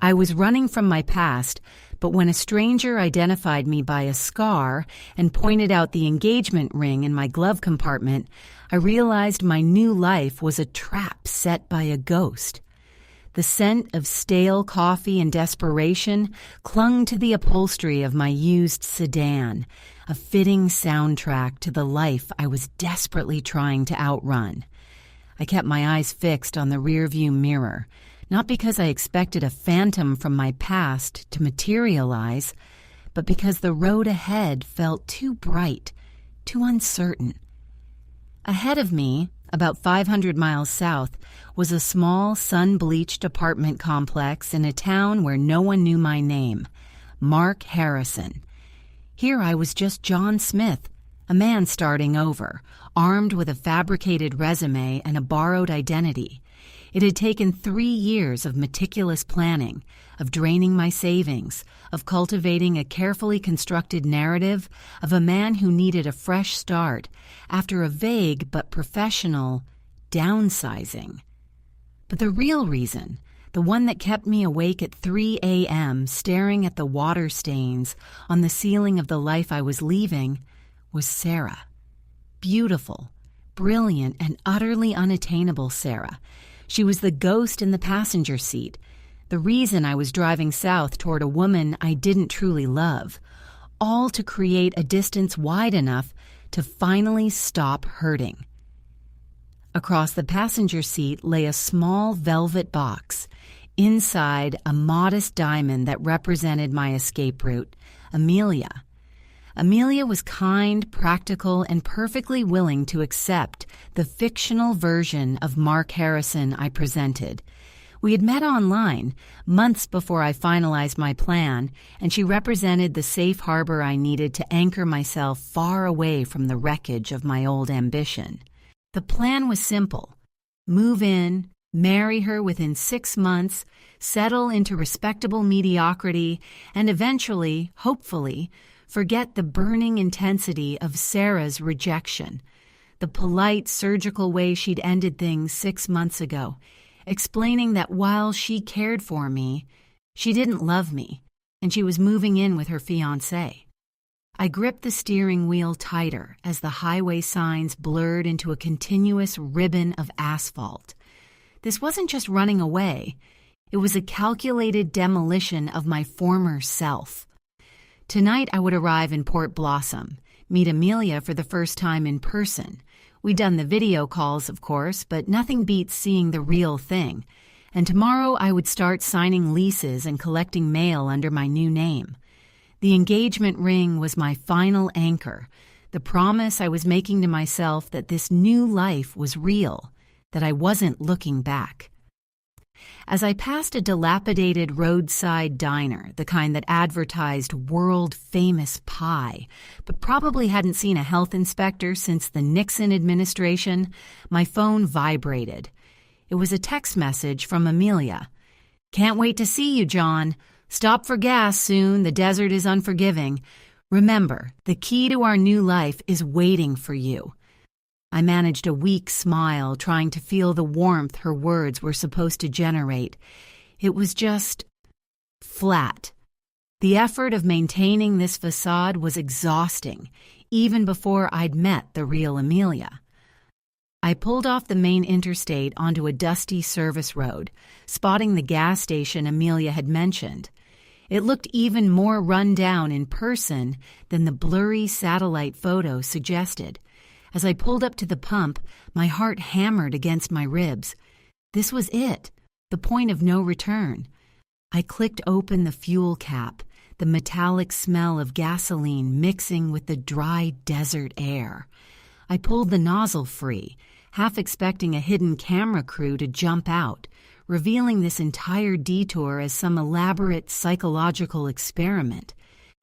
I was running from my past, but when a stranger identified me by a scar and pointed out the engagement ring in my glove compartment, I realized my new life was a trap set by a ghost. The scent of stale coffee and desperation clung to the upholstery of my used sedan, a fitting soundtrack to the life I was desperately trying to outrun. I kept my eyes fixed on the rearview mirror, not because I expected a phantom from my past to materialize, but because the road ahead felt too bright, too uncertain. Ahead of me, about 500 miles south, was a small, sun-bleached apartment complex in a town where no one knew my name, Mark Harrison. Here I was just John Smith, a man starting over, armed with a fabricated resume and a borrowed identity. It had taken 3 years of meticulous planning, of draining my savings, of cultivating a carefully constructed narrative of a man who needed a fresh start after a vague but professional downsizing. But the real reason, the one that kept me awake at 3 a.m. staring at the water stains on the ceiling of the life I was leaving, was Sarah. Beautiful, brilliant, and utterly unattainable Sarah. She was the ghost in the passenger seat, the reason I was driving south toward a woman I didn't truly love, all to create a distance wide enough to finally stop hurting. Across the passenger seat lay a small velvet box, inside a modest diamond that represented my escape route, Amelia. Amelia was kind, practical, and perfectly willing to accept the fictional version of Mark Harrison I presented. We had met online, months before I finalized my plan, and she represented the safe harbor I needed to anchor myself far away from the wreckage of my old ambition. The plan was simple: move in, marry her within 6 months, settle into respectable mediocrity, and eventually, hopefully, forget the burning intensity of Sarah's rejection, the polite, surgical way she'd ended things 6 months ago, explaining that while she cared for me, she didn't love me, and she was moving in with her fiancé. I gripped the steering wheel tighter as the highway signs blurred into a continuous ribbon of asphalt. This wasn't just running away. It was a calculated demolition of my former self. Tonight I would arrive in Port Blossom, meet Amelia for the first time in person. We'd done the video calls, of course, but nothing beats seeing the real thing. And tomorrow I would start signing leases and collecting mail under my new name. The engagement ring was my final anchor, the promise I was making to myself that this new life was real, that I wasn't looking back. As I passed a dilapidated roadside diner, the kind that advertised world-famous pie, but probably hadn't seen a health inspector since the Nixon administration, my phone vibrated. It was a text message from Amelia. "Can't wait to see you, John. Stop for gas soon. The desert is unforgiving. Remember, the key to our new life is waiting for you." I managed a weak smile, trying to feel the warmth her words were supposed to generate. It was just flat. The effort of maintaining this facade was exhausting, even before I'd met the real Amelia. I pulled off the main interstate onto a dusty service road, spotting the gas station Amelia had mentioned. It looked even more run down in person than the blurry satellite photo suggested. As I pulled up to the pump, my heart hammered against my ribs. This was it, the point of no return. I clicked open the fuel cap, the metallic smell of gasoline mixing with the dry desert air. I pulled the nozzle free, half expecting a hidden camera crew to jump out, revealing this entire detour as some elaborate psychological experiment.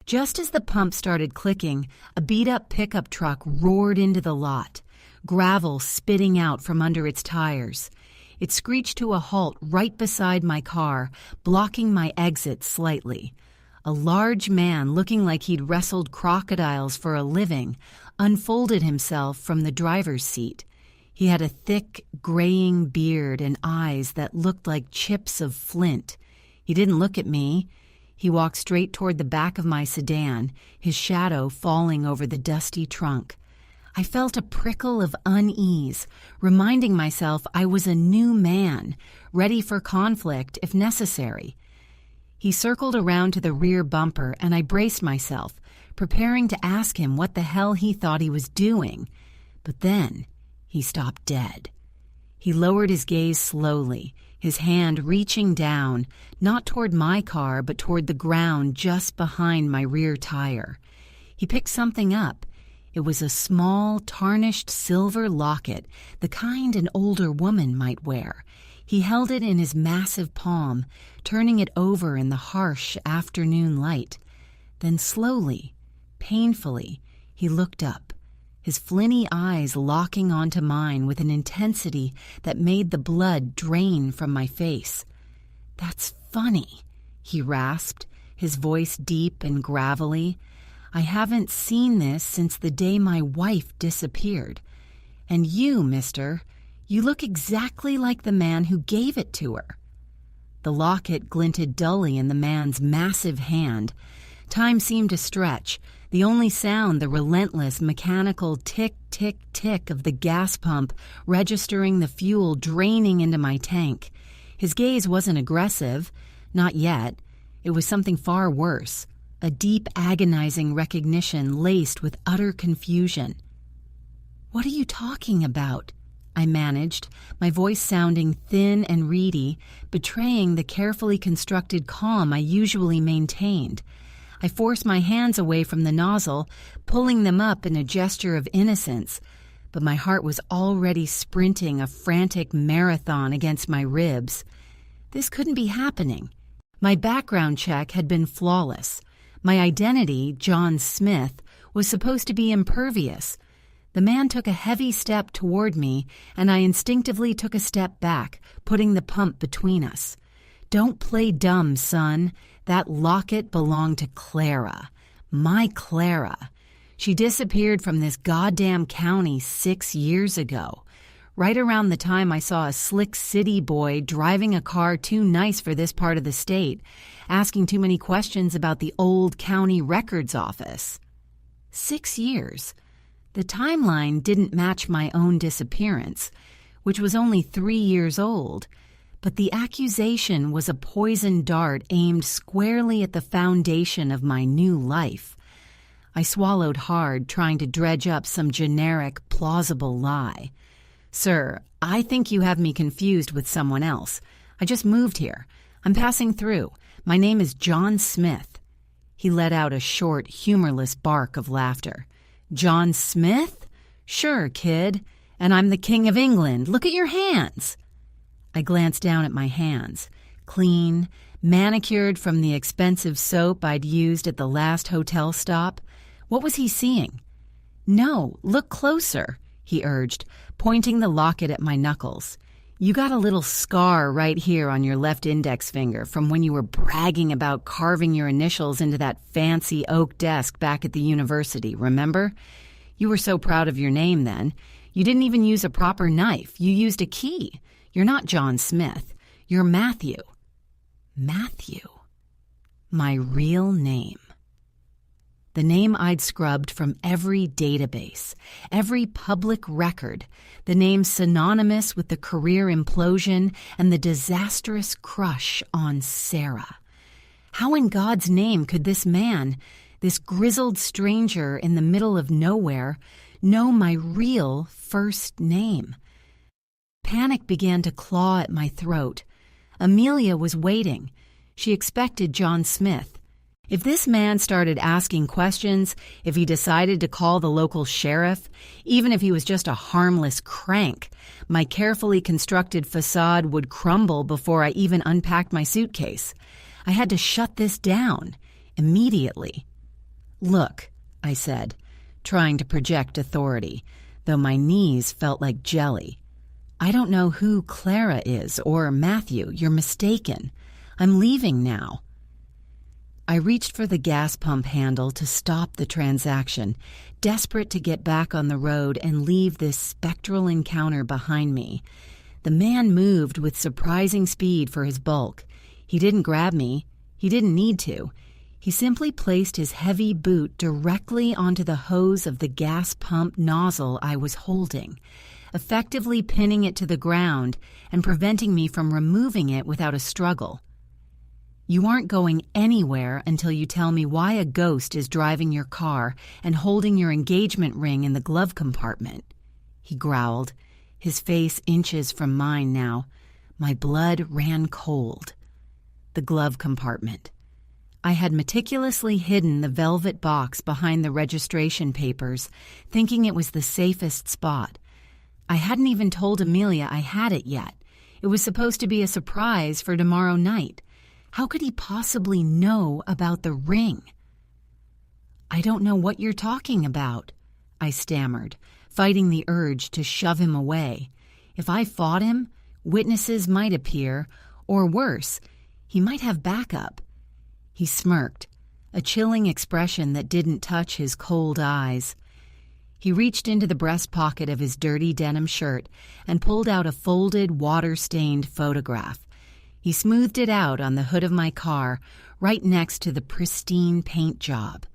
Just as the pump started clicking, a beat-up pickup truck roared into the lot, gravel spitting out from under its tires. It screeched to a halt right beside my car, blocking my exit slightly. A large man, looking like he'd wrestled crocodiles for a living, unfolded himself from the driver's seat. He had a thick, graying beard and eyes that looked like chips of flint. He didn't look at me. He walked straight toward the back of my sedan, his shadow falling over the dusty trunk. I felt a prickle of unease, reminding myself I was a new man, ready for conflict if necessary. He circled around to the rear bumper, and I braced myself, preparing to ask him what the hell he thought he was doing. But then he stopped dead. He lowered his gaze slowly, his hand reaching down, not toward my car, but toward the ground just behind my rear tire. He picked something up. It was a small, tarnished silver locket, the kind an older woman might wear. He held it in his massive palm, turning it over in the harsh afternoon light. Then slowly, painfully, he looked up, his flinty eyes locking onto mine with an intensity that made the blood drain from my face. "That's funny," he rasped, his voice deep and gravelly. "I haven't seen this since the day my wife disappeared. And you, mister, you look exactly like the man who gave it to her." The locket glinted dully in the man's massive hand. Time seemed to stretch, the only sound the relentless mechanical tick, tick, tick of the gas pump registering the fuel draining into my tank. His gaze wasn't aggressive, not yet. It was something far worse, a deep, agonizing recognition laced with utter confusion. "What are you talking about?" I managed, my voice sounding thin and reedy, betraying the carefully constructed calm I usually maintained. I forced my hands away from the nozzle, pulling them up in a gesture of innocence, but my heart was already sprinting a frantic marathon against my ribs. This couldn't be happening. My background check had been flawless. My identity, John Smith, was supposed to be impervious. The man took a heavy step toward me, and I instinctively took a step back, putting the pump between us. "Don't play dumb, son. That locket belonged to Clara. My Clara. She disappeared from this goddamn county 6 years ago, right around the time I saw a slick city boy driving a car too nice for this part of the state, asking too many questions about the old county records office. 6 years. The timeline didn't match my own disappearance, which was only 3 years old, but the accusation was a poisoned dart aimed squarely at the foundation of my new life. I swallowed hard, trying to dredge up some generic, plausible lie. "Sir, I think you have me confused with someone else. I just moved here. I'm passing through. My name is John Smith." He let out a short, humorless bark of laughter. "John Smith? Sure, kid. And I'm the King of England. Look at your hands." I glanced down at my hands, clean, manicured from the expensive soap I'd used at the last hotel stop. What was he seeing? "No, look closer," he urged, pointing the locket at my knuckles. "You got a little scar right here on your left index finger from when you were bragging about carving your initials into that fancy oak desk back at the university, remember? You were so proud of your name then. You didn't even use a proper knife. You used a key. You're not John Smith. You're Matthew." Matthew. My real name. The name I'd scrubbed from every database, every public record, the name synonymous with the career implosion and the disastrous crush on Sarah. How in God's name could this man, this grizzled stranger in the middle of nowhere, know my real first name? Panic began to claw at my throat. Amelia was waiting. She expected John Smith. If this man started asking questions, if he decided to call the local sheriff, even if he was just a harmless crank, my carefully constructed facade would crumble before I even unpacked my suitcase. I had to shut this down, immediately. "Look," I said, trying to project authority, though my knees felt like jelly. "I don't know who Clara is, or Matthew. You're mistaken. I'm leaving now." I reached for the gas pump handle to stop the transaction, desperate to get back on the road and leave this spectral encounter behind me. The man moved with surprising speed for his bulk. He didn't grab me. He didn't need to. He simply placed his heavy boot directly onto the hose of the gas pump nozzle I was holding, effectively pinning it to the ground and preventing me from removing it without a struggle. "You aren't going anywhere until you tell me why a ghost is driving your car and holding your engagement ring in the glove compartment," he growled, his face inches from mine now. My blood ran cold. The glove compartment. I had meticulously hidden the velvet box behind the registration papers, thinking it was the safest spot. I hadn't even told Amelia I had it yet. It was supposed to be a surprise for tomorrow night. How could he possibly know about the ring? "I don't know what you're talking about," I stammered, fighting the urge to shove him away. If I fought him, witnesses might appear, or worse, he might have backup. He smirked, a chilling expression that didn't touch his cold eyes. He reached into the breast pocket of his dirty denim shirt and pulled out a folded, water-stained photograph. He smoothed it out on the hood of my car, right next to the pristine paint job.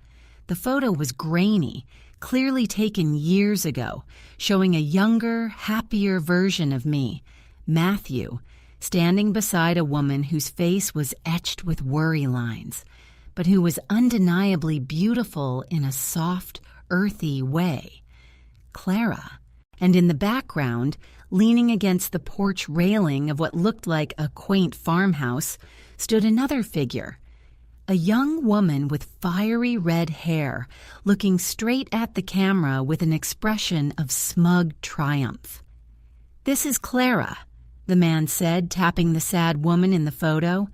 The photo was grainy, clearly taken years ago, showing a younger, happier version of me, Matthew, standing beside a woman whose face was etched with worry lines, but who was undeniably beautiful in a soft, earthy way. Clara. And in the background, leaning against the porch railing of what looked like a quaint farmhouse, stood another figure, a young woman with fiery red hair, looking straight at the camera with an expression of smug triumph. "This is Clara," the man said, tapping the sad woman in the photo.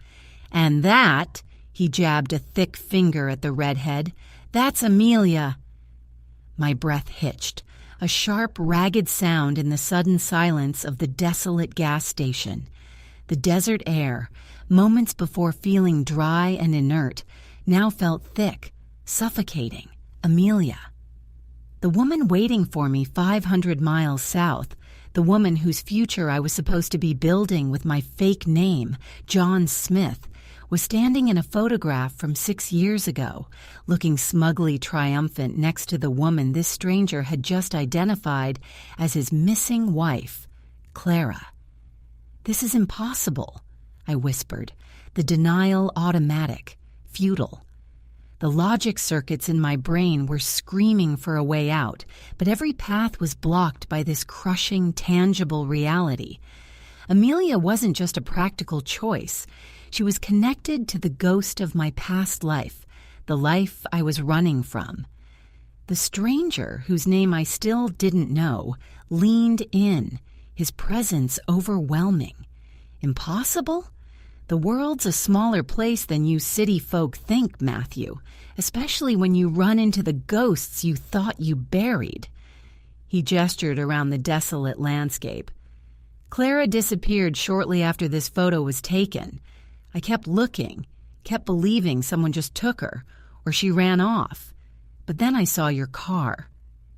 "And that," he jabbed a thick finger at the redhead, "that's Amelia." My breath hitched, a sharp, ragged sound in the sudden silence of the desolate gas station. The desert air, moments before feeling dry and inert, now felt thick, suffocating. Amelia. The woman waiting for me 500 miles south, the woman whose future I was supposed to be building with my fake name, John Smith, was standing in a photograph from 6 years ago, looking smugly triumphant next to the woman this stranger had just identified as his missing wife, Clara. "This is impossible," I whispered, the denial automatic, futile. The logic circuits in my brain were screaming for a way out, but every path was blocked by this crushing, tangible reality. Amelia wasn't just a practical choice. She was connected to the ghost of my past life, the life I was running from. The stranger, whose name I still didn't know, leaned in, his presence overwhelming. Impossible? The world's a smaller place than you city folk think, Matthew, especially when you run into the ghosts you thought you buried. He gestured around the desolate landscape. Clara disappeared shortly after this photo was taken. I kept looking, kept believing someone just took her, or she ran off. But then I saw your car.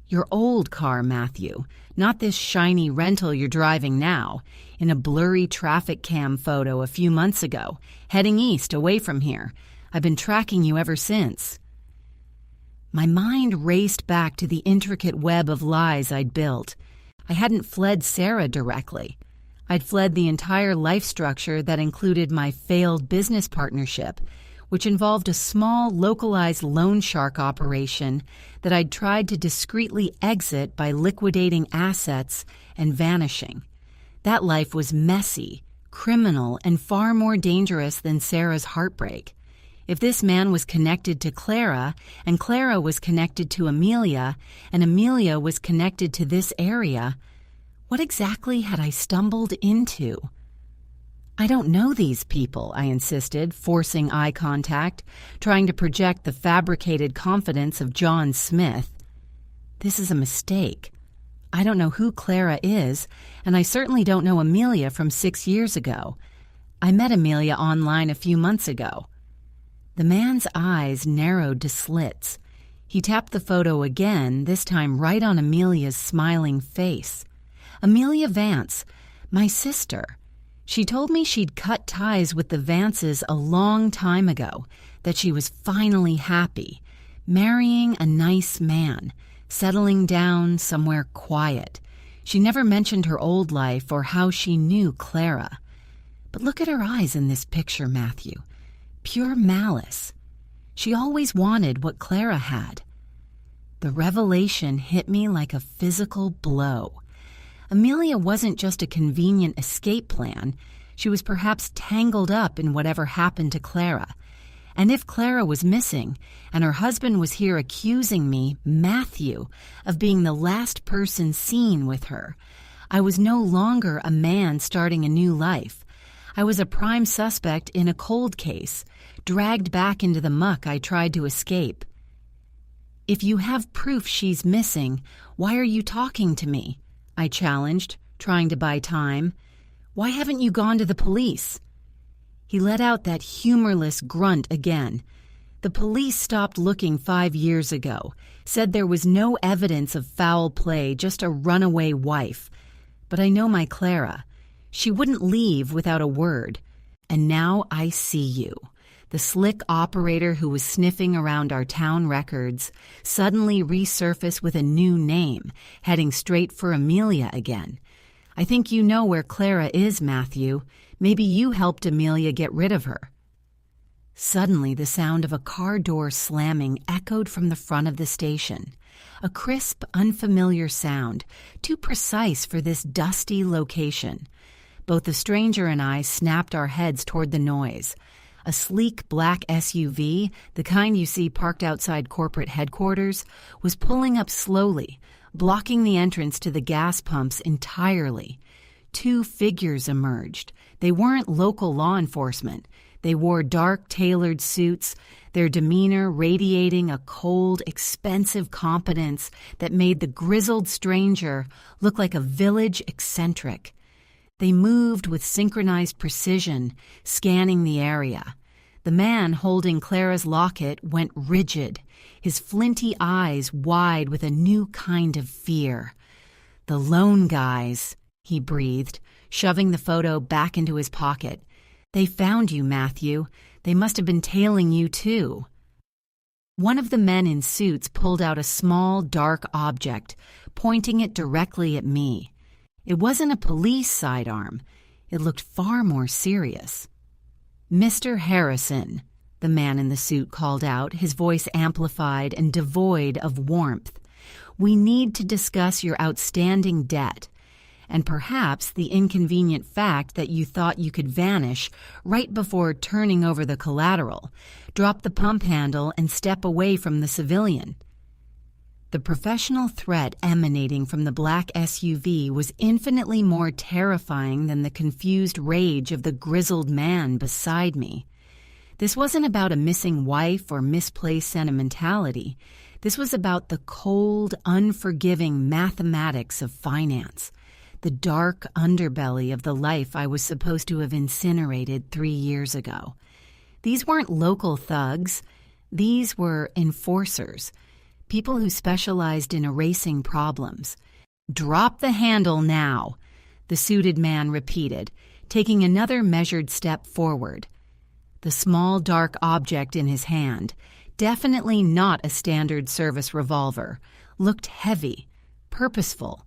Your old car, Matthew, not this shiny rental you're driving now, in a blurry traffic cam photo a few months ago, heading east away from here. I've been tracking you ever since. My mind raced back to the intricate web of lies I'd built. I hadn't fled Sarah directly. I'd fled the entire life structure that included my failed business partnership, which involved a small, localized loan shark operation that I'd tried to discreetly exit by liquidating assets and vanishing. That life was messy, criminal, and far more dangerous than Sarah's heartbreak. If this man was connected to Clara, and Clara was connected to Amelia, and Amelia was connected to this area, what exactly had I stumbled into? "I don't know these people," I insisted, forcing eye contact, trying to project the fabricated confidence of John Smith. "This is a mistake. I don't know who Clara is, and I certainly don't know Amelia from 6 years ago. I met Amelia online a few months ago." The man's eyes narrowed to slits. He tapped the photo again, this time right on Amelia's smiling face. Amelia Vance, my sister. She told me she'd cut ties with the Vances a long time ago, that she was finally happy, marrying a nice man, settling down somewhere quiet. She never mentioned her old life or how she knew Clara. But look at her eyes in this picture, Matthew. Pure malice. She always wanted what Clara had. The revelation hit me like a physical blow. Amelia wasn't just a convenient escape plan. She was perhaps tangled up in whatever happened to Clara. And if Clara was missing, and her husband was here accusing me, Matthew, of being the last person seen with her, I was no longer a man starting a new life. I was a prime suspect in a cold case, dragged back into the muck I tried to escape. If you have proof she's missing, why are you talking to me? I challenged, trying to buy time. Why haven't you gone to the police? He let out that humorless grunt again. The police stopped looking 5 years ago, said there was no evidence of foul play, just a runaway wife. But I know my Clara. She wouldn't leave without a word. And now I see you. The slick operator who was sniffing around our town records suddenly resurfaced with a new name, heading straight for Amelia again. I think you know where Clara is, Matthew. Maybe you helped Amelia get rid of her. Suddenly, the sound of a car door slamming echoed from the front of the station. A crisp, unfamiliar sound, too precise for this dusty location. Both the stranger and I snapped our heads toward the noise. A sleek black SUV, the kind you see parked outside corporate headquarters, was pulling up slowly, blocking the entrance to the gas pumps entirely. 2 figures emerged. They weren't local law enforcement. They wore dark, tailored suits, their demeanor radiating a cold, expensive competence that made the grizzled stranger look like a village eccentric. They moved with synchronized precision, scanning the area. The man holding Clara's locket went rigid, his flinty eyes wide with a new kind of fear. "The lone guys," he breathed, shoving the photo back into his pocket. "They found you, Matthew. They must have been tailing you, too." One of the men in suits pulled out a small, dark object, pointing it directly at me. It wasn't a police sidearm. It looked far more serious. "Mr. Harrison," the man in the suit called out, his voice amplified and devoid of warmth. "We need to discuss your outstanding debt, and perhaps the inconvenient fact that you thought you could vanish right before turning over the collateral, drop the pump handle, and step away from the civilian." The professional threat emanating from the black SUV was infinitely more terrifying than the confused rage of the grizzled man beside me. This wasn't about a missing wife or misplaced sentimentality. This was about the cold, unforgiving mathematics of finance, the dark underbelly of the life I was supposed to have incinerated 3 years ago. These weren't local thugs. These were enforcers. People who specialized in erasing problems. "Drop the handle now," the suited man repeated, taking another measured step forward. The small dark object in his hand, definitely not a standard service revolver, looked heavy, purposeful.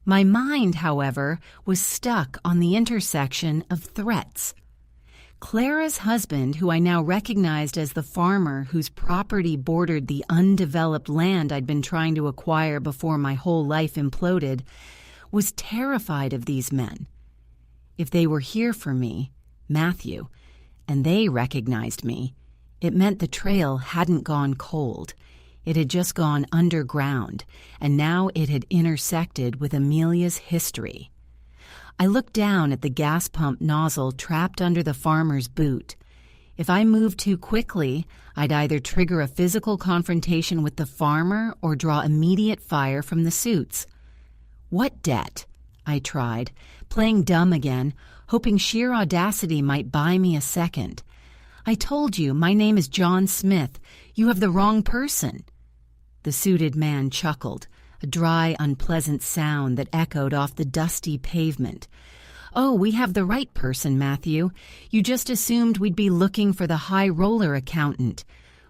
My mind, however, was stuck on the intersection of threats. Clara's husband, who I now recognized as the farmer whose property bordered the undeveloped land I'd been trying to acquire before my whole life imploded, was terrified of these men. If they were here for me, Matthew, and they recognized me, it meant the trail hadn't gone cold. It had just gone underground, and now it had intersected with Amelia's history. I looked down at the gas pump nozzle trapped under the farmer's boot. If I moved too quickly, I'd either trigger a physical confrontation with the farmer or draw immediate fire from the suits. "What debt?" I tried, playing dumb again, hoping sheer audacity might buy me a second. "I told you, my name is John Smith. You have the wrong person." The suited man chuckled, a dry, unpleasant sound that echoed off the dusty pavement. "Oh, we have the right person, Matthew. You just assumed we'd be looking for the high roller accountant.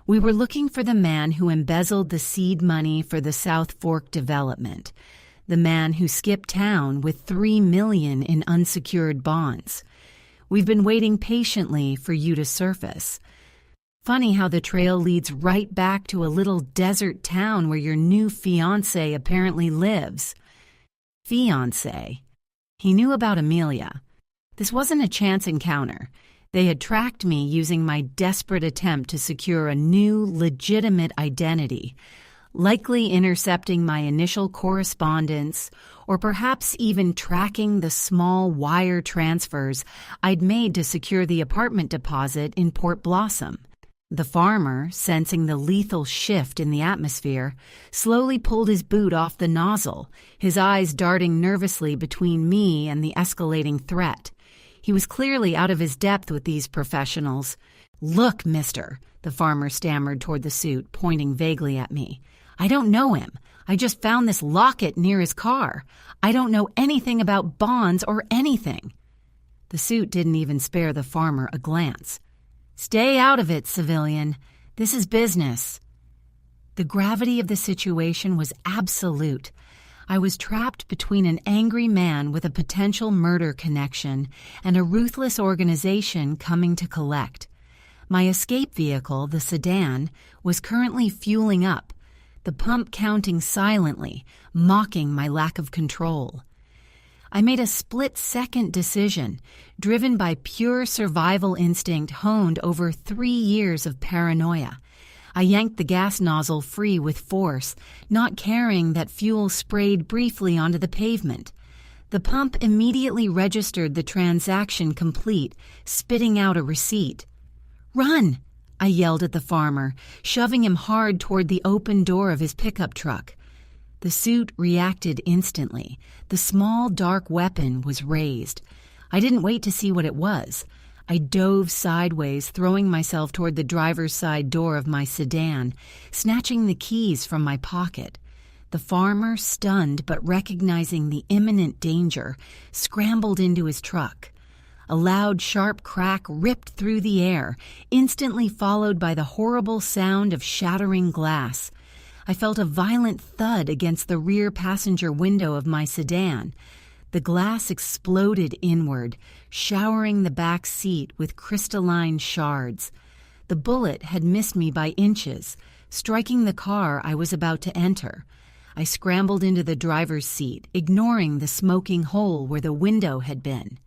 We were looking for the man who embezzled the seed money for the South Fork development. The man who skipped town with $3 million in unsecured bonds. We've been waiting patiently for you to surface. Funny how the trail leads right back to a little desert town where your new fiancé apparently lives." Fiancé. He knew about Amelia. This wasn't a chance encounter. They had tracked me using my desperate attempt to secure a new, legitimate identity, likely intercepting my initial correspondence, or perhaps even tracking the small wire transfers I'd made to secure the apartment deposit in Port Blossom. The farmer, sensing the lethal shift in the atmosphere, slowly pulled his boot off the nozzle, his eyes darting nervously between me and the escalating threat. He was clearly out of his depth with these professionals. "Look, mister," the farmer stammered toward the suit, pointing vaguely at me. "I don't know him. I just found this locket near his car. I don't know anything about bonds or anything." The suit didn't even spare the farmer a glance. "Stay out of it, civilian. This is business." The gravity of the situation was absolute. I was trapped between an angry man with a potential murder connection and a ruthless organization coming to collect. My escape vehicle, the sedan, was currently fueling up, the pump counting silently, mocking my lack of control. I made a split-second decision, driven by pure survival instinct honed over 3 years of paranoia. I yanked the gas nozzle free with force, not caring that fuel sprayed briefly onto the pavement. The pump immediately registered the transaction complete, spitting out a receipt. "Run!" I yelled at the farmer, shoving him hard toward the open door of his pickup truck. The suit reacted instantly. The small, dark weapon was raised. I didn't wait to see what it was. I dove sideways, throwing myself toward the driver's side door of my sedan, snatching the keys from my pocket. The farmer, stunned but recognizing the imminent danger, scrambled into his truck. A loud, sharp crack ripped through the air, instantly followed by the horrible sound of shattering glass. I felt a violent thud against the rear passenger window of my sedan. The glass exploded inward, showering the back seat with crystalline shards. The bullet had missed me by inches, striking the car I was about to enter. I scrambled into the driver's seat, ignoring the smoking hole where the window had been.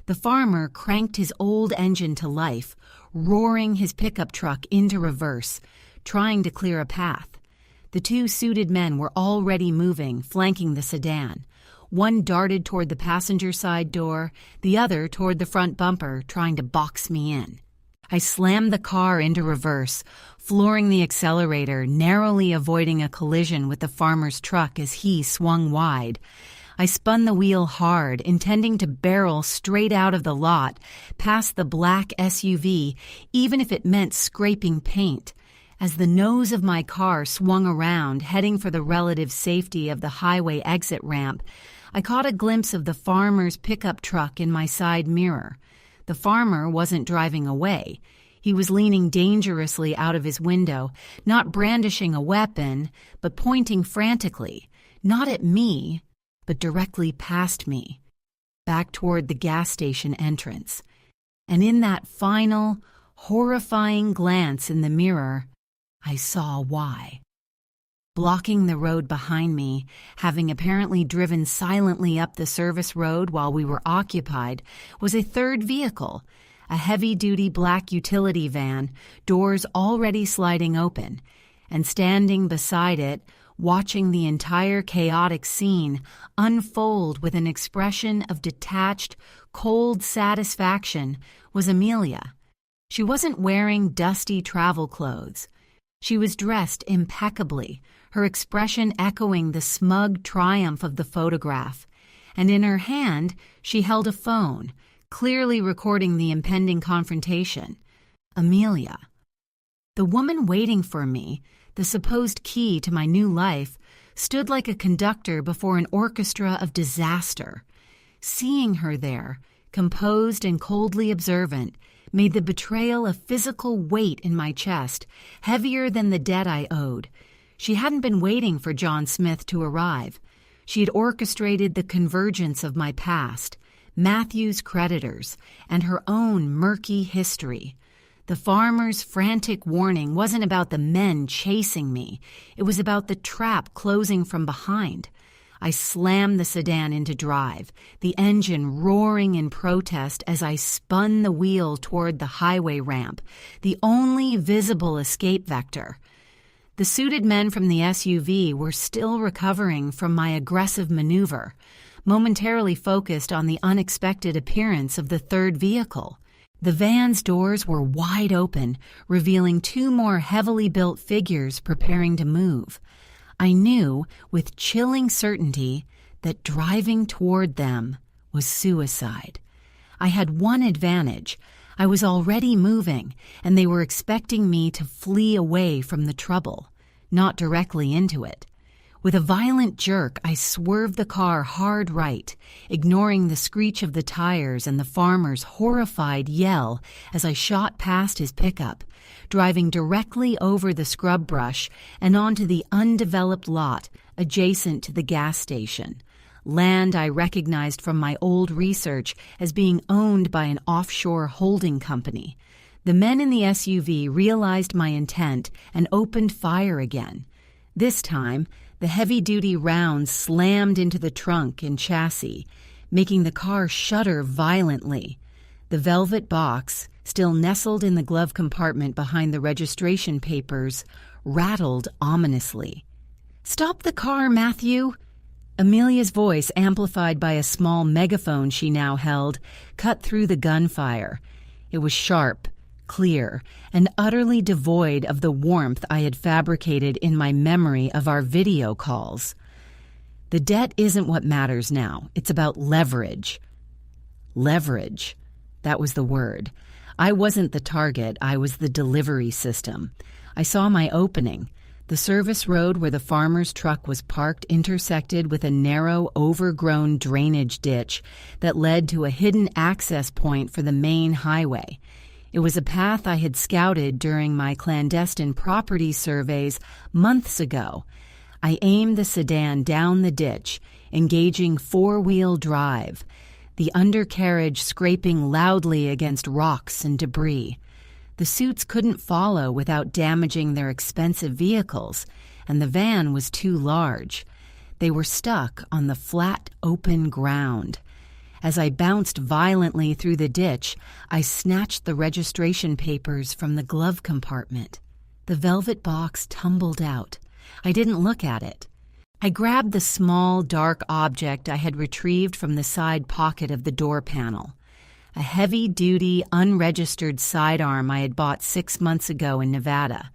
The farmer cranked his old engine to life, roaring his pickup truck into reverse, trying to clear a path. The 2 suited men were already moving, flanking the sedan. One darted toward the passenger side door, the other toward the front bumper, trying to box me in. I slammed the car into reverse, flooring the accelerator, narrowly avoiding a collision with the farmer's truck as he swung wide. I spun the wheel hard, intending to barrel straight out of the lot, past the black SUV, even if it meant scraping paint. As the nose of my car swung around, heading for the relative safety of the highway exit ramp, I caught a glimpse of the farmer's pickup truck in my side mirror. The farmer wasn't driving away. He was leaning dangerously out of his window, not brandishing a weapon, but pointing frantically, not at me, but directly past me, back toward the gas station entrance. And in that final, horrifying glance in the mirror, I saw why. Blocking the road behind me, having apparently driven silently up the service road while we were occupied, was a third vehicle, a heavy-duty black utility van, doors already sliding open, and standing beside it, watching the entire chaotic scene unfold with an expression of detached, cold satisfaction, was Amelia. She wasn't wearing dusty travel clothes. She was dressed impeccably, her expression echoing the smug triumph of the photograph, and in her hand she held a phone, clearly recording the impending confrontation. Amelia. The woman waiting for me, the supposed key to my new life, stood like a conductor before an orchestra of disaster. Seeing her there, composed and coldly observant, made the betrayal a physical weight in my chest, heavier than the debt I owed. She hadn't been waiting for John Smith to arrive. She had orchestrated the convergence of my past, Matthew's creditors, and her own murky history. The farmer's frantic warning wasn't about the men chasing me. It was about the trap closing from behind. I slammed the sedan into drive, the engine roaring in protest as I spun the wheel toward the highway ramp, the only visible escape vector. The suited men from the SUV were still recovering from my aggressive maneuver, momentarily focused on the unexpected appearance of the third vehicle. The van's doors were wide open, revealing two more heavily built figures preparing to move. I knew, with chilling certainty, that driving toward them was suicide. I had one advantage. I was already moving, and they were expecting me to flee away from the trouble, not directly into it. With a violent jerk, I swerved the car hard right, ignoring the screech of the tires and the farmer's horrified yell as I shot past his pickup, driving directly over the scrub brush and onto the undeveloped lot adjacent to the gas station, land I recognized from my old research as being owned by an offshore holding company. The men in the SUV realized my intent and opened fire again. This time, the heavy-duty rounds slammed into the trunk and chassis, making the car shudder violently. The velvet box, still nestled in the glove compartment behind the registration papers, rattled ominously. "Stop the car, Matthew!" Amelia's voice, amplified by a small megaphone she now held, cut through the gunfire. It was sharp, clear, and utterly devoid of the warmth I had fabricated in my memory of our video calls. "The debt isn't what matters now. It's about leverage." Leverage. That was the word. I wasn't the target. I was the delivery system. I saw my opening. The service road where the farmer's truck was parked intersected with a narrow, overgrown drainage ditch that led to a hidden access point for the main highway. It was a path I had scouted during my clandestine property surveys months ago. I aimed the sedan down the ditch, engaging four-wheel drive, the undercarriage scraping loudly against rocks and debris. The suits couldn't follow without damaging their expensive vehicles, and the van was too large. They were stuck on the flat, open ground. As I bounced violently through the ditch, I snatched the registration papers from the glove compartment. The velvet box tumbled out. I didn't look at it. I grabbed the small, dark object I had retrieved from the side pocket of the door panel. A heavy-duty, unregistered sidearm I had bought 6 months ago in Nevada.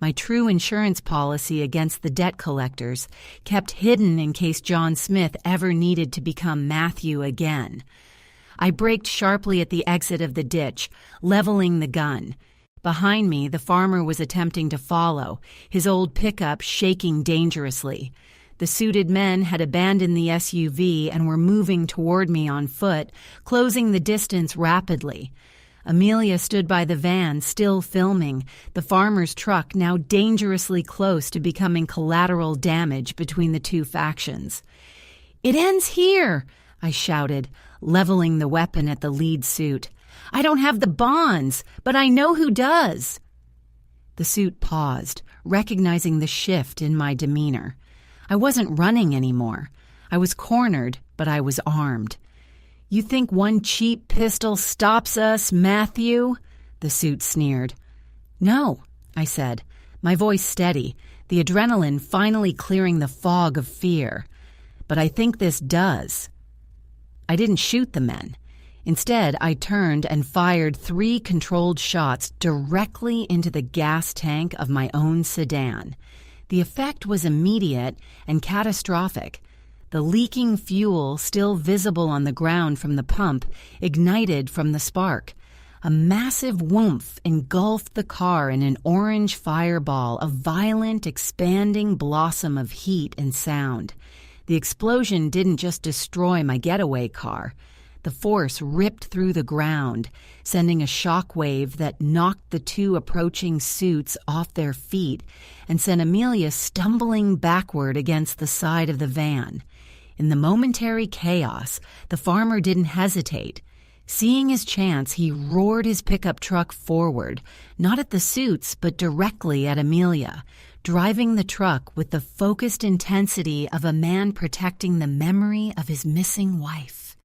My true insurance policy against the debt collectors, kept hidden in case John Smith ever needed to become Matthew again. I braked sharply at the exit of the ditch, leveling the gun. Behind me, the farmer was attempting to follow, his old pickup shaking dangerously. The suited men had abandoned the SUV and were moving toward me on foot, closing the distance rapidly. Amelia stood by the van, still filming, the farmer's truck now dangerously close to becoming collateral damage between the two factions. "It ends here!" I shouted, leveling the weapon at the lead suit. "I don't have the bonds, but I know who does." The suit paused, recognizing the shift in my demeanor. I wasn't running anymore. I was cornered, but I was armed. "You think one cheap pistol stops us, Matthew?" the suit sneered. "No," I said, my voice steady, the adrenaline finally clearing the fog of fear. "But I think this does." I didn't shoot the men. Instead, I turned and fired 3 controlled shots directly into the gas tank of my own sedan. The effect was immediate and catastrophic. The leaking fuel, still visible on the ground from the pump, ignited from the spark. A massive whoomph engulfed the car in an orange fireball, a violent, expanding blossom of heat and sound. The explosion didn't just destroy my getaway car. The force ripped through the ground, sending a shock wave that knocked the two approaching suits off their feet and sent Amelia stumbling backward against the side of the van. In the momentary chaos, the farmer didn't hesitate. Seeing his chance, he roared his pickup truck forward, not at the suits, but directly at Amelia, driving the truck with the focused intensity of a man protecting the memory of his missing wife.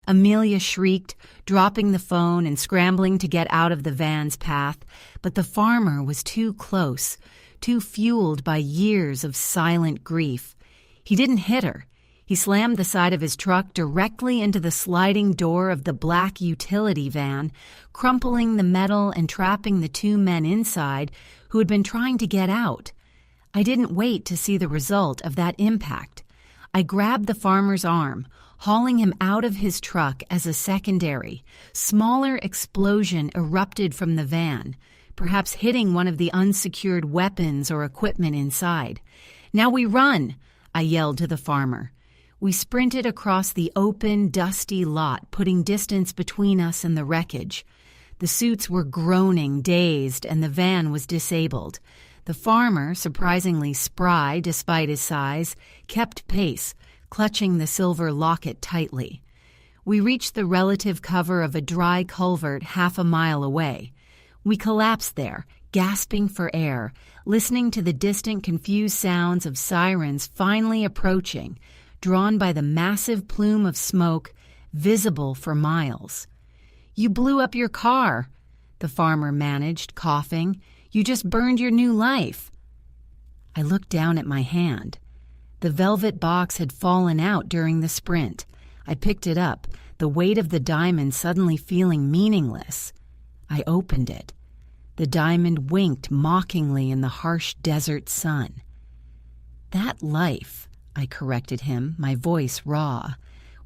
Amelia shrieked, dropping the phone and scrambling to get out of the van's path, but the farmer was too close, too fueled by years of silent grief. He didn't hit her. He slammed the side of his truck directly into the sliding door of the black utility van, crumpling the metal and trapping the two men inside who had been trying to get out. I didn't wait to see the result of that impact. I grabbed the farmer's arm, hauling him out of his truck as a secondary, smaller explosion erupted from the van, perhaps hitting one of the unsecured weapons or equipment inside. "Now we run!" I yelled to the farmer. We sprinted across the open, dusty lot, putting distance between us and the wreckage. The suits were groaning, dazed, and the van was disabled. The farmer, surprisingly spry despite his size, kept pace, clutching the silver locket tightly. We reached the relative cover of a dry culvert half a mile away. We collapsed there, gasping for air, listening to the distant, confused sounds of sirens finally approaching, drawn by the massive plume of smoke, visible for miles. "You blew up your car," the farmer managed, coughing. "You just burned your new life." I looked down at my hand. The velvet box had fallen out during the sprint. I picked it up, the weight of the diamond suddenly feeling meaningless. I opened it. The diamond winked mockingly in the harsh desert sun. "That life," I corrected him, my voice raw,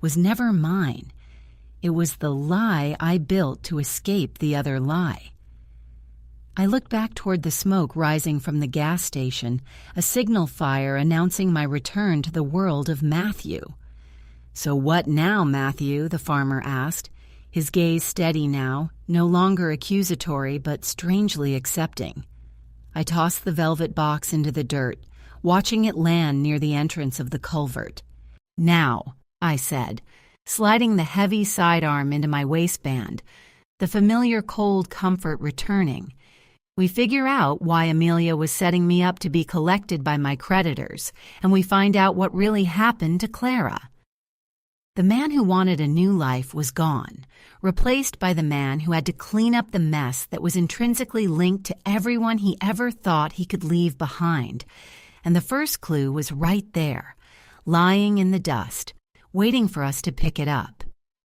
"was never mine. It was the lie I built to escape the other lie." I looked back toward the smoke rising from the gas station, a signal fire announcing my return to the world of Matthew. "So what now, Matthew?" the farmer asked, his gaze steady now, no longer accusatory but strangely accepting. I tossed the velvet box into the dirt, watching it land near the entrance of the culvert. "Now," I said, sliding the heavy sidearm into my waistband, the familiar cold comfort returning. "We figure out why Amelia was setting me up to be collected by my creditors, and we find out what really happened to Clara." The man who wanted a new life was gone, replaced by the man who had to clean up the mess that was intrinsically linked to everyone he ever thought he could leave behind. And the first clue was right there, lying in the dust, waiting for us to pick it up.